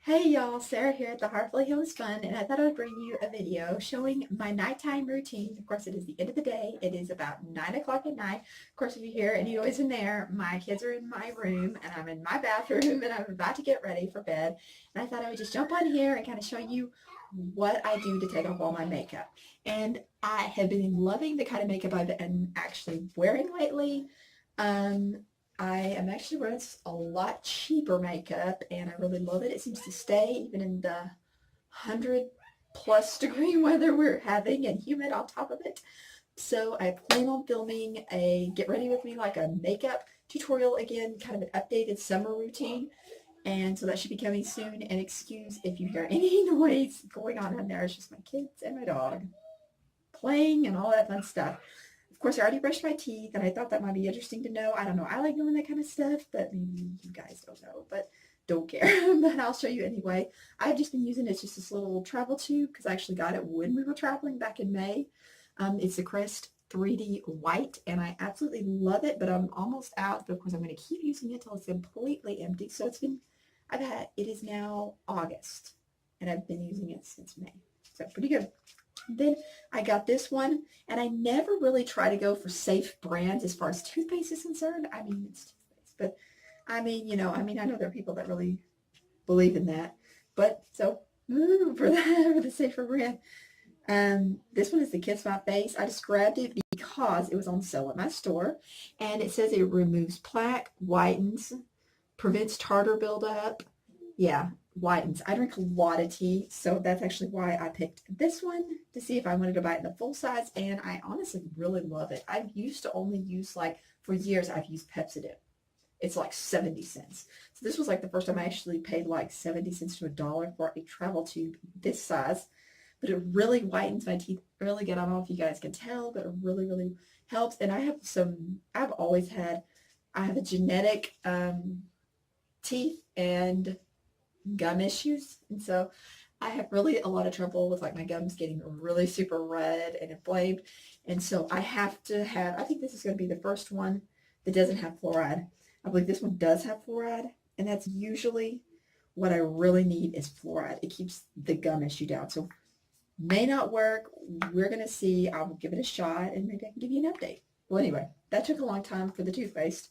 Hey y'all, Sarah here at the Heartfully Heals Fun, and I thought I'd bring you a video showing my nighttime routine. Of course, it is the end of the day. It is about 9 o'clock at night. Of course, if you hear any noise in there, my kids are in my room, and I'm in my bathroom, and I'm about to get ready for bed. And I thought I would just jump on here and kind of show you what I do to take off all my makeup. And I have been loving the kind of makeup I've been actually wearing lately. Um, I am actually wearing a lot cheaper makeup and I really love it. It seems to stay even in the 100+ degree weather we're having and humid on top of it. So I plan on filming a get ready with me like a makeup tutorial again, kind of an updated summer routine. And so that should be coming soon. And excuse if you hear any noise going on in there. It's just my kids and my dog playing and all that fun stuff. Of course, I already brushed my teeth, and I thought that might be interesting to know. I don't know. I like doing that kind of stuff, but maybe you guys don't know, but don't care. But I'll show you anyway. I've just been using it as just this little travel tube because I actually got it when we were traveling back in May. It's the Crest 3D White, and I absolutely love it, but I'm almost out. But of course, I'm going to keep using it till it's completely empty. So it is now August, and I've been using it since May. So pretty good. Then I got this one, and I never really try to go for safe brands as far as toothpaste is concerned. I mean, it's toothpaste, but I know there are people that really believe in that. But so for the safer brand. This one is the Kiss My Face. I just grabbed it because it was on sale at my store, and it says it removes plaque, whitens, prevents tartar buildup. Yeah, whitens. I drink a lot of tea, so that's actually why I picked this one to see if I wanted to buy it in the full size, and I honestly really love it. I've used to only use, like, for years I've used Pepsodent. It's like 70 cents. So this was like the first time I actually paid like 70 cents to $1 for a travel tube this size, but it really whitens my teeth really good. I don't know if you guys can tell, but it really, really helps. And I have a genetic teeth and gum issues, and so I have really a lot of trouble with like my gums getting really super red and inflamed, and so I have to have, I think this is going to be the first one that doesn't have fluoride. I believe this one does have fluoride, and that's usually what I really need is fluoride. It keeps the gum issue down. So may not work. We're going to see. I will give it a shot, and maybe I can give you an update. Well, anyway, that took a long time for the toothpaste.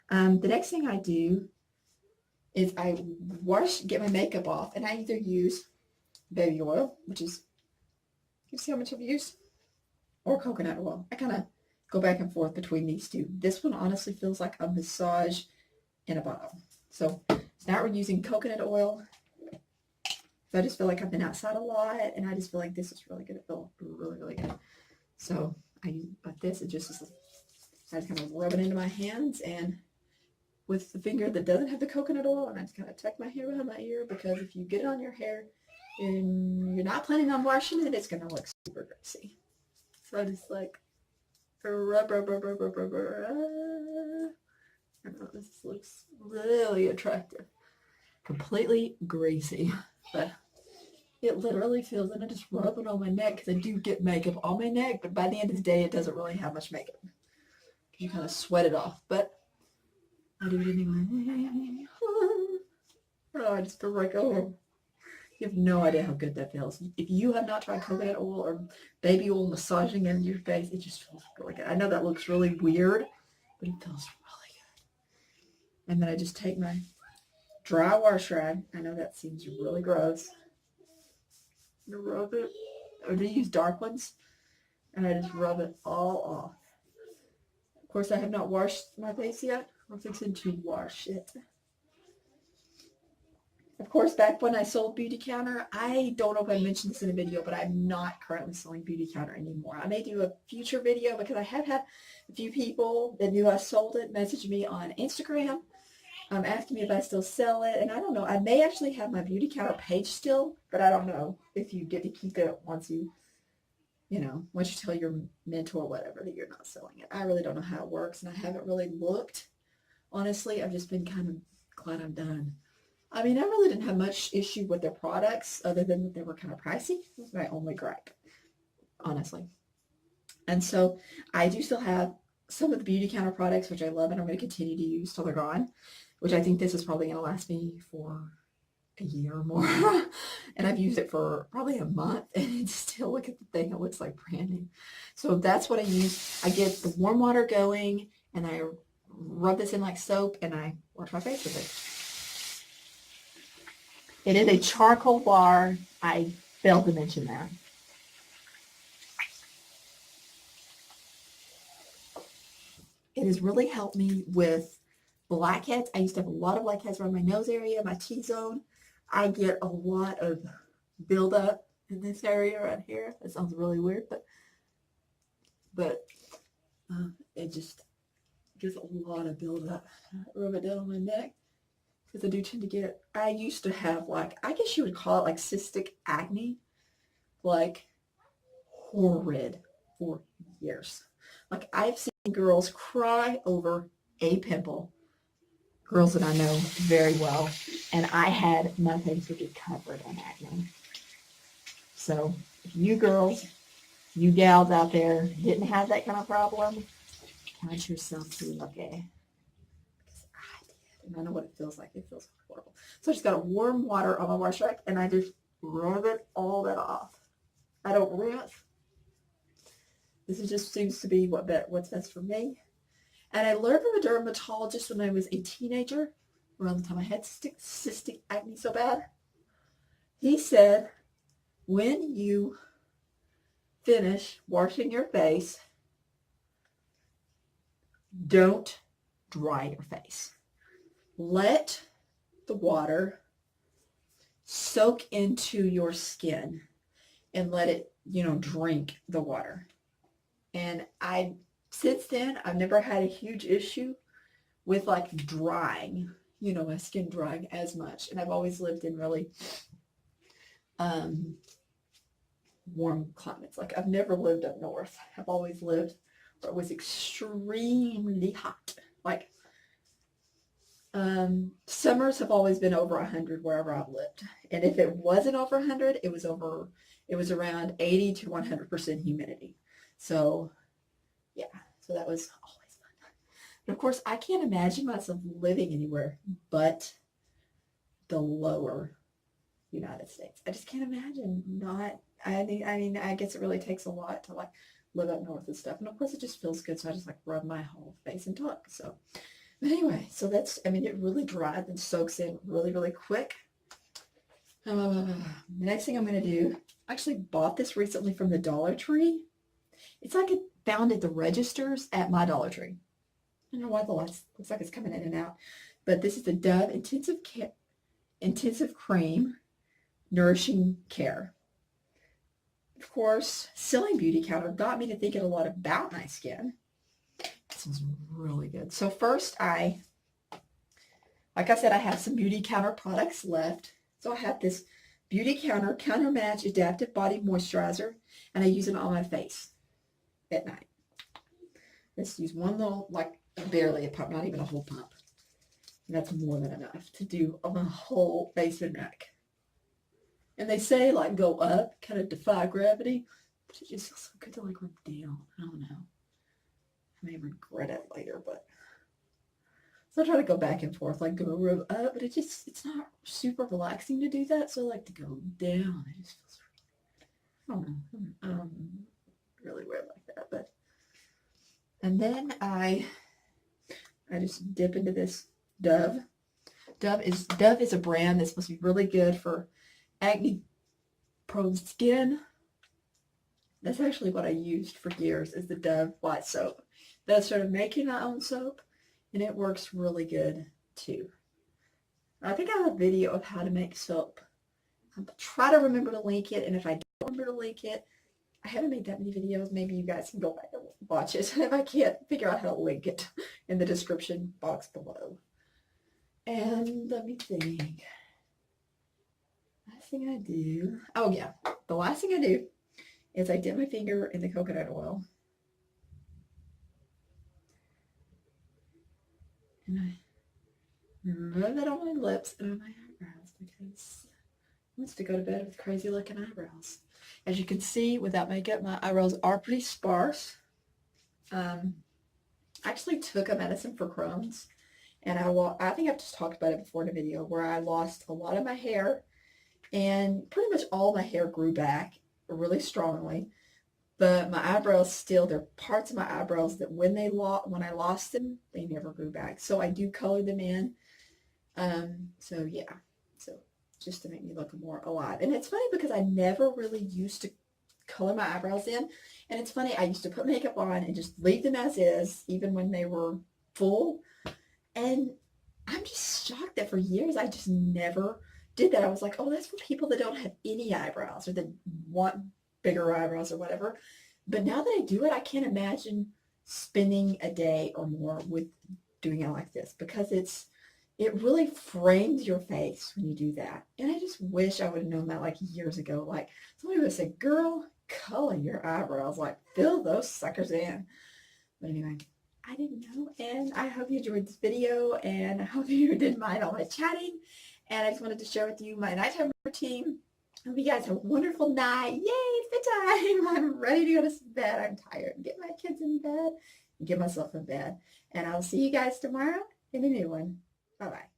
The next thing I do is I get my makeup off, and I either use baby oil, which is, you see how much I've used, or coconut oil. I kind of go back and forth between these two. This one honestly feels like a massage in a bottle. So now we're using coconut oil. So I just feel like I've been outside a lot, and I just feel like this is really going to feel really, really good. So I use this. I just kind of rub it into my hands, and with the finger that doesn't have the coconut oil, and I just kind of tuck my hair behind my ear, because if you get it on your hair and you're not planning on washing it, it's going to look super greasy. So I just like rub. I know this looks really attractive. Completely greasy, but it literally feels, and I just rub it on my neck because I do get makeup on my neck, but by the end of the day, it doesn't really have much makeup. You kind of sweat it off, but I do it anyway. Oh, I just feel like, oh, you have no idea how good that feels. If you have not tried coconut oil or baby oil massaging in your face, it just feels really good. I know that looks really weird, but it feels really good. And then I just take my dry wash rag. I know that seems really gross. Rub it. Or do you use dark ones? And I just rub it all off. Of course, I have not washed my face yet. I'm fixing to wash it. Of course, back when I sold Beautycounter, I don't know if I mentioned this in a video, but I'm not currently selling Beautycounter anymore. I may do a future video because I have had a few people that knew I sold it message me on Instagram asking me if I still sell it. And I don't know. I may actually have my Beautycounter page still, but I don't know if you get to keep it once you tell your mentor or whatever that you're not selling it. I really don't know how it works, and I haven't really looked. Honestly, I've just been kind of glad I'm done. I mean, I really didn't have much issue with their products other than that they were kind of pricey. That was my only gripe, honestly. And so I do still have some of the Beautycounter products, which I love, and I'm going to continue to use till they're gone, which I think this is probably going to last me for a year or more. And I've used it for probably a month, and it's still, look at the thing, it looks like brand new. So that's what I use. I get the warm water going, and I rub this in like soap, and I wash my face with it. It is a charcoal bar. I failed to mention that. It has really helped me with blackheads. I used to have a lot of blackheads around my nose area, my T-zone. I get a lot of buildup in this area right here. That sounds really weird, but it just gives a lot of buildup. Rub it down on my neck because I do tend to get, I used to have like, I guess you would call it like cystic acne, like horrid for years. Like I've seen girls cry over a pimple, girls that I know very well, and I had my face would be covered in acne. So if you girls, you gals out there didn't have that kind of problem, count yourself lucky. Because I did, and I know what it feels like. It feels horrible. So I just got a warm water on my wash rack, and I just rub it all that off. I don't rinse. This is just seems to be what's best for me. And I learned from a dermatologist when I was a teenager, around the time I had cystic acne so bad. He said, when you finish washing your face, don't dry your face. Let the water soak into your skin and let it, drink the water. And since then, I've never had a huge issue with like drying, my skin drying as much. And I've always lived in really warm climates. Like I've never lived up north. I've always lived where it was extremely hot. Like summers have always been over 100 wherever I've lived. And if it wasn't over 100, it was around 80 to 100% humidity. So yeah, so that was always fun. But of course, I can't imagine myself living anywhere but the lower United States. I just can't imagine not. I guess it really takes a lot to like live up north and stuff. And of course, it just feels good, so I just like rub my whole face and talk. So but anyway, so that's, it really dries and soaks in really, really quick. The next thing I'm going to do, I actually bought this recently from the Dollar Tree. It's like it found at the registers at my Dollar Tree. I don't know why the lights looks like it's coming in and out, but this is the Dove Intensive Cream Nourishing Care. Of course, Silly Beauty Counter got me to thinking a lot about my skin. It smells really good. So first like I said, I have some Beauty Counter products left. So I have this Beauty Counter Counter Match Adaptive Body Moisturizer, and I use it on my face at night. Let's use one little, like barely a pump, not even a whole pump. And that's more than enough to do on the whole face and neck. And they say like go up, kind of defy gravity, but it just feels so good to like rub down. I don't know. I may regret it later, but so I try to go back and forth, like go rub up, but it's not super relaxing to do that. So I like to go down. It just feels really, I don't know, really weird like that, but, and then I just dip into this Dove. Dove is a brand that's supposed to be really good for acne prone skin. That's actually what I used for years, is the Dove white soap. Then I started making my own soap, and it works really good too. I think I have a video of how to make soap. I'll try to remember to link it, and if I don't remember to link it, I haven't made that many videos. Maybe you guys can go back and watch it if I can't figure out how to link it in the description box below. And let me think. Last thing I do. Oh yeah, the last thing I do is I dip my finger in the coconut oil. And I rub it on my lips and on my eyebrows because I want to go to bed with crazy looking eyebrows. As you can see, without makeup, my eyebrows are pretty sparse. I actually took a medicine for Crohn's, And I think I've just talked about it before in a video where I lost a lot of my hair, and pretty much all my hair grew back really strongly. But my eyebrows still, there are parts of my eyebrows that when I lost them, they never grew back. So I do color them in. So yeah, so just to make me look more alive. And it's funny because I never really used to color my eyebrows in. And it's funny, I used to put makeup on and just leave them as is, even when they were full. And I'm just shocked that for years I just never did that. I was like, oh, that's for people that don't have any eyebrows or that want bigger eyebrows or whatever. But now that I do it, I can't imagine spending a day or more with doing it like this, because it really frames your face when you do that. And I just wish I would have known that like years ago. Like somebody would have said, girl, color your eyebrows, like fill those suckers in. But anyway, I didn't know, and I hope you enjoyed this video, and I hope you didn't mind all my chatting. And I just wanted to share with you my nighttime routine. I hope you guys have a wonderful night. Yay, it's bedtime. I'm ready to go to bed. I'm tired. Get my kids in bed and get myself in bed. And I'll see you guys tomorrow in a new one. Bye-bye.